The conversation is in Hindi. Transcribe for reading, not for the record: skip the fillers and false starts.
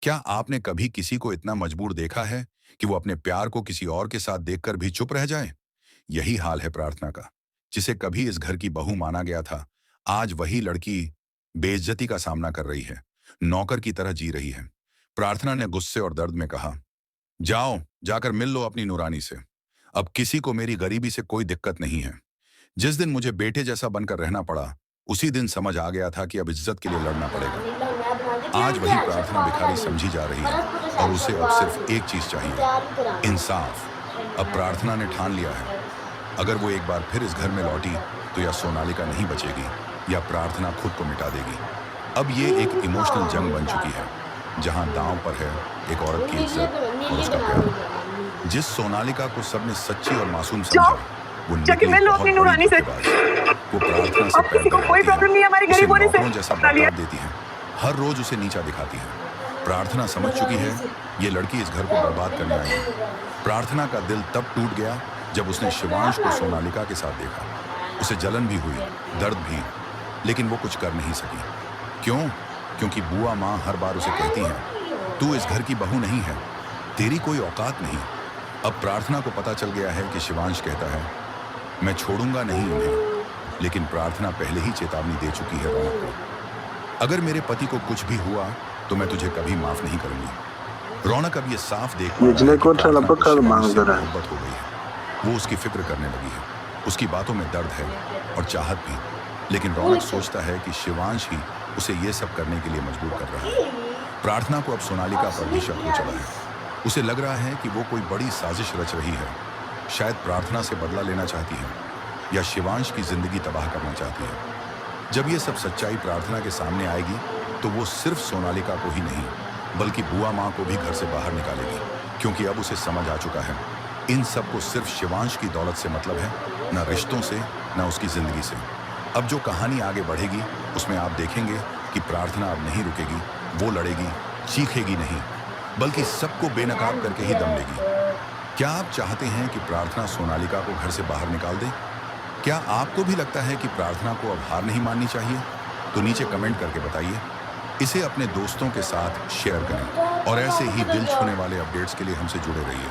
क्या आपने कभी किसी को इतना मजबूर देखा है कि वो अपने प्यार को किसी और के साथ देखकर भी चुप रह जाए? यही हाल है प्रार्थना का। जिसे कभी इस घर की बहू माना गया था, आज वही लड़की बेइज्जती का सामना कर रही है, नौकर की तरह जी रही है। प्रार्थना ने गुस्से और दर्द में कहा, जाओ, जाकर मिल लो अपनी नूरानी से। अब किसी को मेरी गरीबी से कोई दिक्कत नहीं है। जिस दिन मुझे बेटे जैसा बनकर रहना पड़ा, उसी दिन समझ आ गया था कि अब इज्जत के लिए लड़ना पड़ेगा। आज वही प्रार्थना भिखारी समझी जा रही है और उसे अब सिर्फ एक चीज चाहिए, इंसाफ। अब प्रार्थना ने ठान लिया है, अगर वो एक बार फिर इस घर में लौटी तो या सोनालिका नहीं बचेगी या प्रार्थना खुद को मिटा देगी। अब ये एक इमोशनल जंग बन चुकी है, जहां दांव पर है एक औरत की इज्जत और उसका प्यार। जिस सोनालिका को सबने सच्ची और मासूम समझा, वो जाके मिल लो अपनी नूरानी से। वो प्रार्थना से अब किसी को कोई प्रॉब्लम नहीं है हमारे गरीब होने से। जैसा बर्ताव देती है, हर रोज उसे नीचा दिखाती है। प्रार्थना समझ चुकी है ये लड़की इस घर को बर्बाद करने आई है। प्रार्थना का दिल तब टूट गया जब उसने शिवांश को सोनालिका के साथ देखा। उसे जलन भी हुई, दर्द भी, लेकिन वो कुछ कर नहीं सकी। क्यों? क्योंकि बुआ माँ हर बार उसे कहती हैं, तू इस घर की बहू नहीं है, तेरी कोई औकात नहीं। अब प्रार्थना को पता चल गया है कि शिवांश कहता है, मैं छोड़ूंगा नहीं इन्हें, लेकिन प्रार्थना पहले ही चेतावनी दे चुकी है रौनक को, अगर मेरे पति को कुछ भी हुआ तो मैं तुझे कभी माफ नहीं करूंगी। रौनक अब ये साफ देख मोहब्बत हो गई है। वो उसकी फिक्र करने लगी है, उसकी बातों में दर्द है और चाहत भी। लेकिन रौनक सोचता है कि शिवांश ही उसे ये सब करने के लिए मजबूर कर रहा है। प्रार्थना को अब सोनालिका पर भी शक हो चला है। उसे लग रहा है कि वो कोई बड़ी साजिश रच रही है। शायद प्रार्थना से बदला लेना चाहती है या शिवांश की जिंदगी तबाह करना चाहती है। जब ये सब सच्चाई प्रार्थना के सामने आएगी तो वो सिर्फ सोनालिका को ही नहीं बल्कि बुआ माँ को भी घर से बाहर निकालेगी, क्योंकि अब उसे समझ आ चुका है इन सब को सिर्फ शिवांश की दौलत से मतलब है, न रिश्तों से, न उसकी जिंदगी से। अब जो कहानी आगे बढ़ेगी उसमें आप देखेंगे कि प्रार्थना अब नहीं रुकेगी, वो लड़ेगी, चीखेगी नहीं, बल्कि सबको बेनकाब करके ही दम लेगी। क्या आप चाहते हैं कि प्रार्थना सोनालिका को घर से बाहर निकाल दे? क्या आपको भी लगता है कि प्रार्थना को अब हार नहीं माननी चाहिए? तो नीचे कमेंट करके बताइए। इसे अपने दोस्तों के साथ शेयर करें और ऐसे ही दिल छूने वाले अपडेट्स के लिए हमसे जुड़े रहिए।